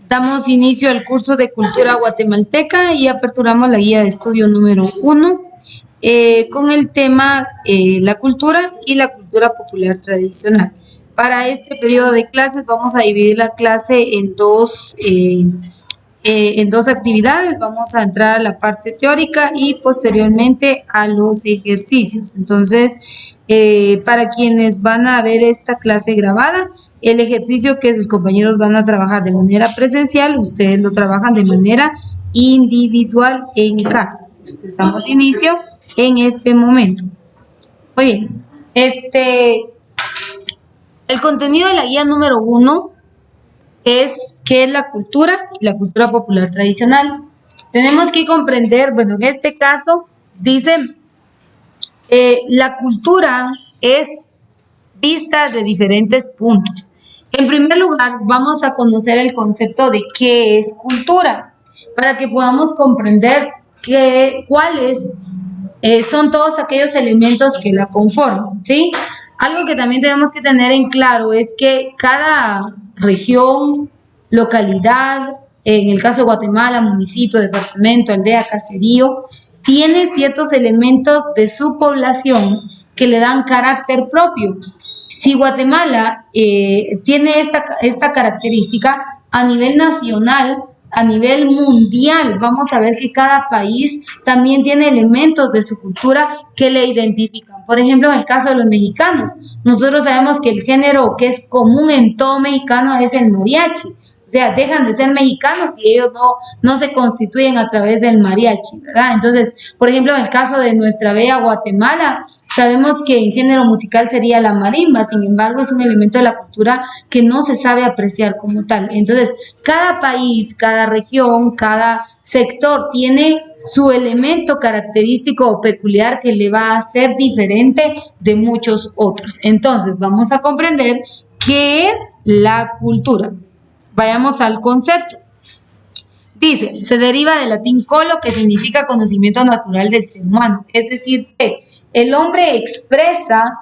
Damos inicio al curso de Cultura Guatemalteca y aperturamos la guía de estudio número 1 con el tema la cultura y la cultura popular tradicional. Para este periodo de clases vamos a dividir la clase en dos actividades. Vamos a entrar a la parte teórica y posteriormente a los ejercicios. Entonces, para quienes van a ver esta clase grabada, el ejercicio que sus compañeros van a trabajar de manera presencial, ustedes lo trabajan de manera individual en casa. Damos inicio en este momento. Muy bien. El contenido de la guía número 1 es qué es la cultura y la cultura popular tradicional. Tenemos que comprender, bueno, en este caso dice, la cultura es vista de diferentes puntos. En primer lugar, vamos a conocer el concepto de qué es cultura, para que podamos comprender cuáles son todos aquellos elementos que la conforman, ¿sí? Algo que también tenemos que tener en claro es que cada región, localidad, en el caso de Guatemala, municipio, departamento, aldea, caserío, tiene ciertos elementos de su población que le dan carácter propio. Si Guatemala tiene esta característica a nivel nacional, a nivel mundial, vamos a ver que cada país también tiene elementos de su cultura que le identifican. Por ejemplo, en el caso de los mexicanos, nosotros sabemos que el género que es común en todo mexicano es el mariachi. O sea, dejan de ser mexicanos y ellos no se constituyen a través del mariachi, ¿verdad? Entonces, por ejemplo, en el caso de nuestra bella Guatemala, sabemos que en género musical sería la marimba, sin embargo, es un elemento de la cultura que no se sabe apreciar como tal. Entonces, cada país, cada región, cada sector tiene su elemento característico o peculiar que le va a hacer diferente de muchos otros. Entonces, vamos a comprender qué es la cultura. Vayamos al concepto. Dice, se deriva del latín colo, que significa conocimiento natural del ser humano. Es decir, que el hombre expresa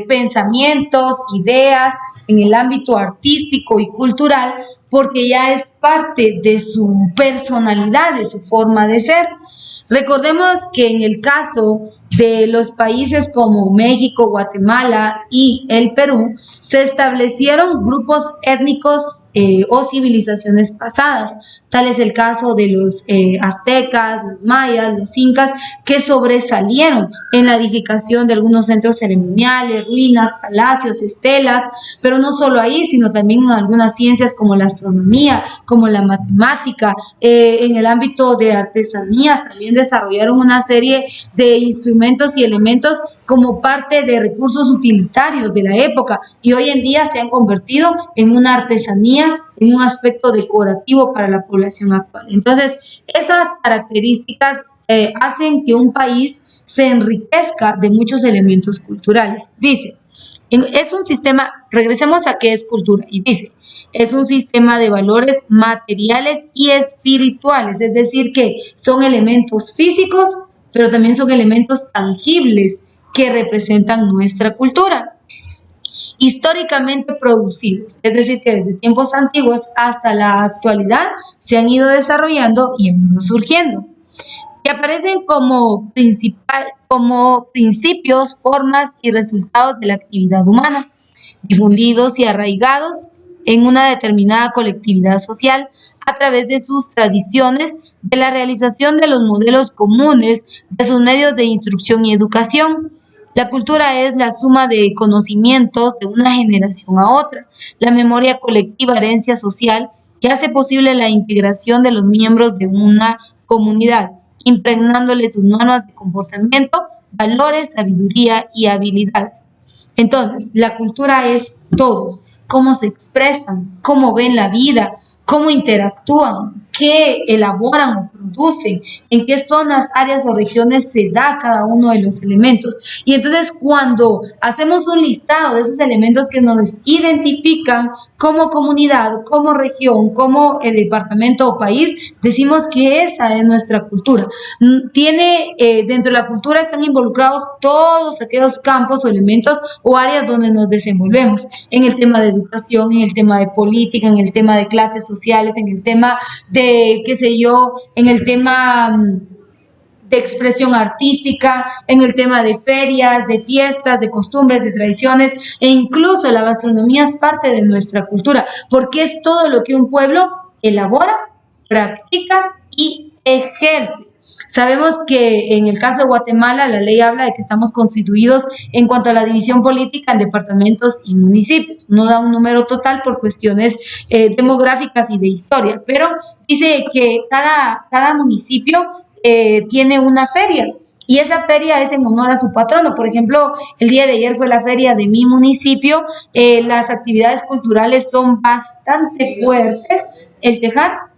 pensamientos, ideas en el ámbito artístico y cultural porque ya es parte de su personalidad, de su forma de ser. Recordemos que en el caso de los países como México, Guatemala y el Perú, se establecieron grupos étnicos o civilizaciones pasadas. Tal es el caso de los aztecas, los mayas, los incas, que sobresalieron en la edificación de algunos centros ceremoniales, ruinas, palacios, estelas, pero no solo ahí, sino también en algunas ciencias como la astronomía, como la matemática, en el ámbito de artesanías, también desarrollaron una serie de instrumentos y elementos como parte de recursos utilitarios de la época y hoy en día se han convertido en una artesanía, en un aspecto decorativo para la población actual. Entonces, esas características hacen que un país se enriquezca de muchos elementos culturales. Dice, es un sistema, regresemos a qué es cultura, y dice, es un sistema de valores materiales y espirituales, es decir, que son elementos físicos, pero también son elementos tangibles que representan nuestra cultura. Históricamente producidos, es decir, que desde tiempos antiguos hasta la actualidad se han ido desarrollando y han ido surgiendo. Que aparecen como principios, formas y resultados de la actividad humana, difundidos y arraigados en una determinada colectividad social a través de sus tradiciones, de la realización de los modelos comunes, de sus medios de instrucción y educación. La cultura es la suma de conocimientos de una generación a otra, la memoria colectiva, herencia social, que hace posible la integración de los miembros de una comunidad, impregnándoles sus normas de comportamiento, valores, sabiduría y habilidades. Entonces, la cultura es todo, cómo se expresan, cómo ven la vida, cómo interactúan, qué elaboran o producen, en qué zonas, áreas o regiones se da cada uno de los elementos. Y entonces cuando hacemos un listado de esos elementos que nos identifican como comunidad, como región, como el departamento o país, decimos que esa es nuestra cultura. Dentro de la cultura están involucrados todos aquellos campos o elementos o áreas donde nos desenvolvemos, en el tema de educación, en el tema de política, en el tema de clases sociales, en el tema de, qué sé yo, en el tema de expresión artística, en el tema de ferias, de fiestas, de costumbres, de tradiciones, e incluso la gastronomía es parte de nuestra cultura, porque es todo lo que un pueblo elabora, practica y ejerce. Sabemos que en el caso de Guatemala la ley habla de que estamos constituidos en cuanto a la división política en departamentos y municipios. No da un número total por cuestiones demográficas y de historia, pero dice que cada municipio tiene una feria. Y esa feria es en honor a su patrono. Por ejemplo, el día de ayer fue la feria de mi municipio. Las actividades culturales son bastante fuertes. El tejar,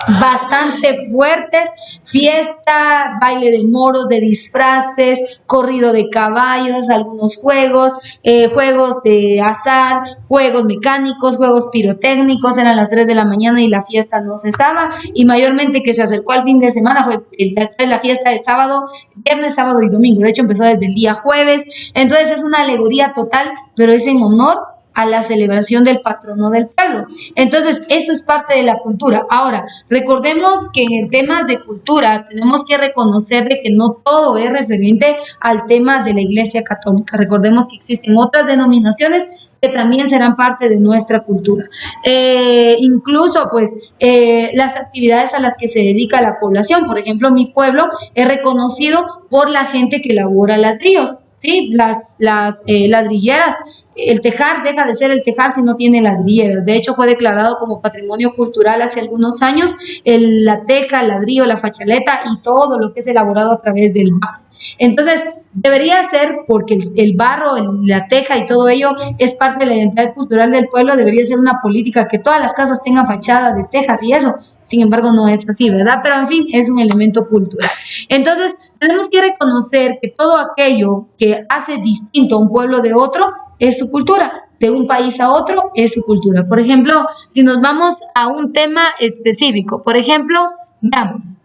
bastante fuertes, fiesta, baile de moros, de disfraces, corrido de caballos, algunos juegos, juegos de azar, juegos mecánicos, juegos pirotécnicos. Eran las 3 de la mañana y la fiesta no cesaba, y mayormente que se acercó al fin de semana fue la fiesta de sábado, viernes, sábado y domingo. De hecho empezó desde el día jueves. Entonces es una alegoría total, pero es en honor a la celebración del patrono del pueblo. Entonces, eso es parte de la cultura. Ahora, recordemos que en temas de cultura tenemos que reconocer de que no todo es referente al tema de la Iglesia Católica. Recordemos que existen otras denominaciones que también serán parte de nuestra cultura. Incluso, pues, las actividades a las que se dedica la población. Por ejemplo, mi pueblo es reconocido por la gente que elabora ladrillos, ¿sí? Las ladrilleras. El tejar deja de ser el tejar si no tiene ladrilleras. De hecho, fue declarado como patrimonio cultural hace algunos años la teja, el ladrillo, la fachaleta y todo lo que es elaborado a través del barro. Entonces, debería ser, porque el barro, la teja y todo ello es parte de la identidad cultural del pueblo, debería ser una política que todas las casas tengan fachada de tejas y eso. Sin embargo, no es así, ¿verdad? Pero, en fin, es un elemento cultural. Entonces, tenemos que reconocer que todo aquello que hace distinto a un pueblo de otro es su cultura, de un país a otro es su cultura. Por ejemplo, si nos vamos a un tema específico, por ejemplo, veamos,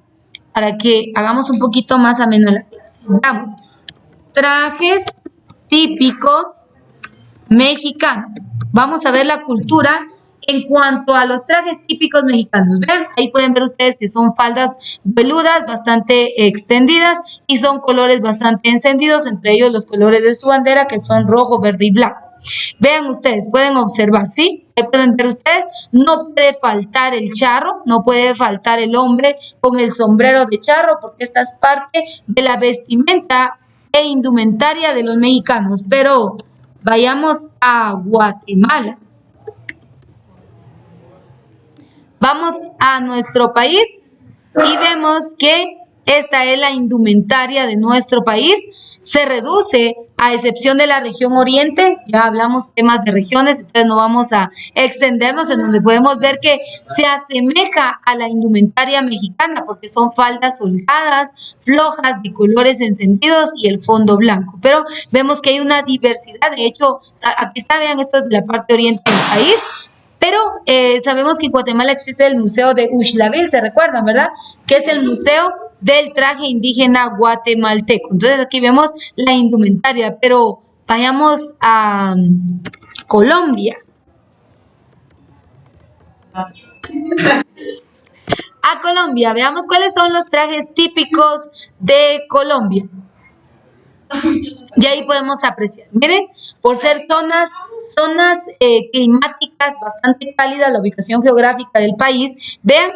para que hagamos un poquito más ameno la clase, veamos, trajes típicos mexicanos. Vamos a ver la cultura en cuanto a los trajes típicos mexicanos. Vean, ahí pueden ver ustedes que son faldas veludas, bastante extendidas y son colores bastante encendidos, entre ellos los colores de su bandera que son rojo, verde y blanco. Vean ustedes, pueden observar, ¿sí? Ahí pueden ver ustedes, no puede faltar el charro, no puede faltar el hombre con el sombrero de charro, porque esta es parte de la vestimenta e indumentaria de los mexicanos. Pero vayamos a Guatemala. Vamos a nuestro país y vemos que esta es la indumentaria de nuestro país. Se reduce, a excepción de la región oriente, ya hablamos temas de regiones, entonces no vamos a extendernos, en donde podemos ver que se asemeja a la indumentaria mexicana, porque son faldas holgadas, flojas, de colores encendidos y el fondo blanco. Pero vemos que hay una diversidad. De hecho, aquí está, vean, esto es de la parte oriente del país. Pero sabemos que en Guatemala existe el Museo de Uxlavil, ¿se recuerdan, verdad? Que es el Museo del Traje Indígena Guatemalteco. Entonces aquí vemos la indumentaria, pero vayamos a Colombia. A Colombia, veamos cuáles son los trajes típicos de Colombia. Y ahí podemos apreciar, miren, por ser zonas climáticas bastante cálidas, la ubicación geográfica del país, vean,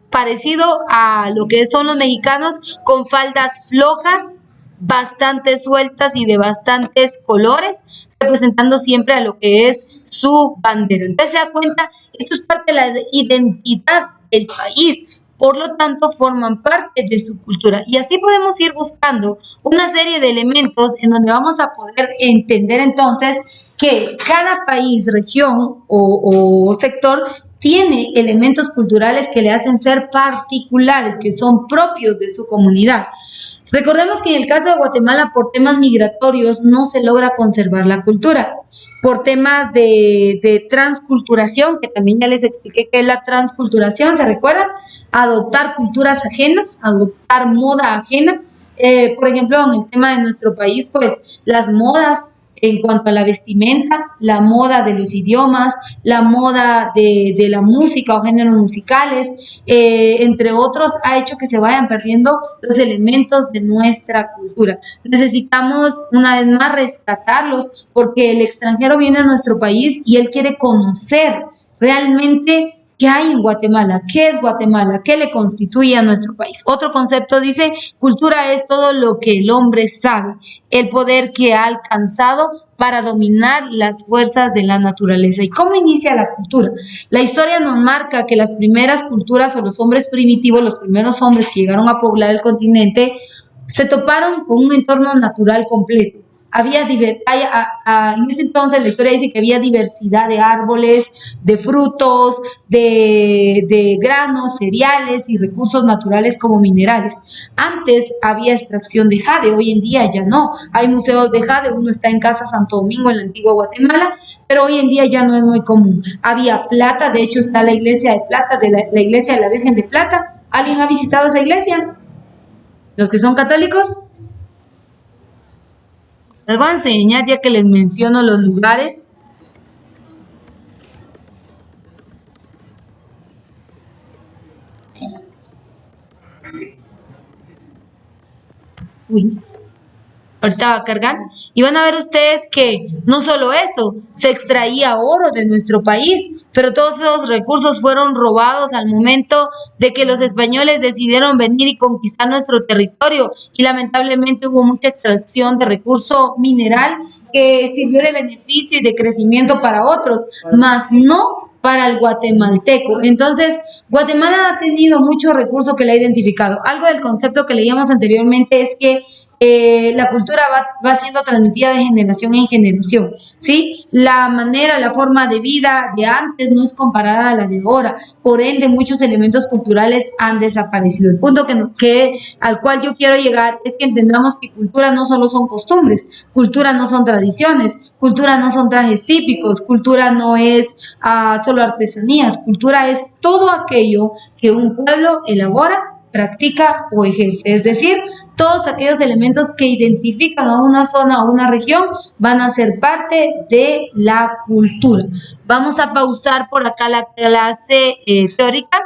parecido a lo que son los mexicanos, con faldas flojas, bastante sueltas y de bastantes colores, representando siempre a lo que es su bandera. Entonces se da cuenta, esto es parte de la identidad del país. Por lo tanto, forman parte de su cultura. Y así podemos ir buscando una serie de elementos en donde vamos a poder entender entonces que cada país, región o sector tiene elementos culturales que le hacen ser particulares, que son propios de su comunidad. Recordemos que en el caso de Guatemala, por temas migratorios, no se logra conservar la cultura. Por temas de transculturación, que también ya les expliqué qué es la transculturación, ¿se recuerdan? Adoptar culturas ajenas, adoptar moda ajena. Por ejemplo, en el tema de nuestro país, pues las modas en cuanto a la vestimenta, la moda de los idiomas, la moda de la música o géneros musicales, entre otros, ha hecho que se vayan perdiendo los elementos de nuestra cultura. Necesitamos una vez más rescatarlos porque el extranjero viene a nuestro país y él quiere conocer realmente ¿qué hay en Guatemala? ¿Qué es Guatemala? ¿Qué le constituye a nuestro país? Otro concepto dice, cultura es todo lo que el hombre sabe, el poder que ha alcanzado para dominar las fuerzas de la naturaleza. ¿Y cómo inicia la cultura? La historia nos marca que las primeras culturas o los hombres primitivos, los primeros hombres que llegaron a poblar el continente, se toparon con un entorno natural completo. En ese entonces la historia dice que había diversidad de árboles, de frutos, de granos, cereales y recursos naturales como minerales. Antes había extracción de jade, hoy en día ya no. Hay museos de jade, uno está en Casa Santo Domingo, en la antigua Guatemala, pero hoy en día ya no es muy común. Había plata, de hecho está la iglesia de plata, la iglesia de la Virgen de Plata. ¿Alguien ha visitado esa iglesia? ¿Los que son católicos? Les voy a enseñar ya que les menciono los lugares. Uy, ahorita va a cargar. Y van a ver ustedes que no solo eso, se extraía oro de nuestro país, pero todos esos recursos fueron robados al momento de que los españoles decidieron venir y conquistar nuestro territorio. Y lamentablemente hubo mucha extracción de recurso mineral que sirvió de beneficio y de crecimiento para otros, más no para el guatemalteco. Entonces, Guatemala ha tenido mucho recurso que le ha identificado. Algo del concepto que leíamos anteriormente es que la cultura va siendo transmitida de generación en generación, ¿sí? La manera, la forma de vida de antes no es comparada a la de ahora, por ende muchos elementos culturales han desaparecido. El punto al cual yo quiero llegar es que entendamos que cultura no solo son costumbres, cultura no son tradiciones, cultura no son trajes típicos, cultura no es solo artesanías, cultura es todo aquello que un pueblo elabora, practica o ejerce, es decir, todos aquellos elementos que identifican a una zona o una región van a ser parte de la cultura. Vamos a pausar por acá la clase teórica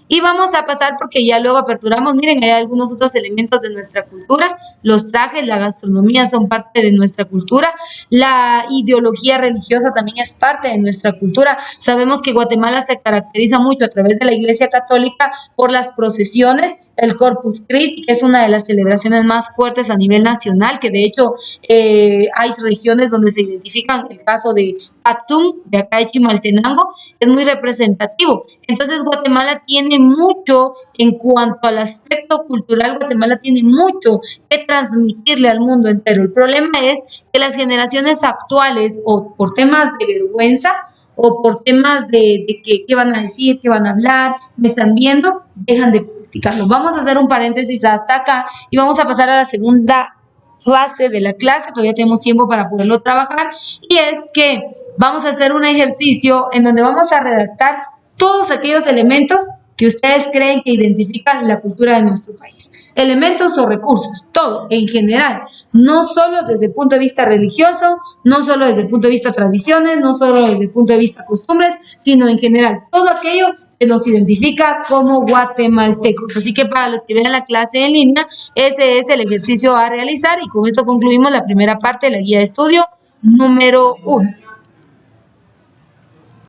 y vamos a pasar porque ya luego aperturamos. Miren, hay algunos otros elementos de nuestra cultura. Los trajes, la gastronomía son parte de nuestra cultura. La ideología religiosa también es parte de nuestra cultura. Sabemos que Guatemala se caracteriza mucho a través de la Iglesia Católica por las procesiones, el Corpus Christi, que es una de las celebraciones más fuertes a nivel nacional, que de hecho hay regiones donde se identifican, el caso de Patzum, de acá de Chimaltenango, es muy representativo. Entonces Guatemala tiene mucho, en cuanto al aspecto cultural, Guatemala tiene mucho que transmitirle al mundo entero. El problema es que las generaciones actuales, o por temas de vergüenza, o por temas de que qué van a decir, qué van a hablar, me están viendo, dejan de practicarlo. Vamos a hacer un paréntesis hasta acá y vamos a pasar a la segunda fase de la clase. Todavía tenemos tiempo para poderlo trabajar, y es que vamos a hacer un ejercicio en donde vamos a redactar todos aquellos elementos que ustedes creen que identifican la cultura de nuestro país. Elementos o recursos, todo en general, no solo desde el punto de vista religioso, no solo desde el punto de vista tradiciones, no solo desde el punto de vista costumbres, sino en general, todo aquello que nos identifica como guatemaltecos. Así que para los que vean la clase en línea, ese es el ejercicio a realizar, y con esto concluimos la primera parte de la guía de estudio número 1.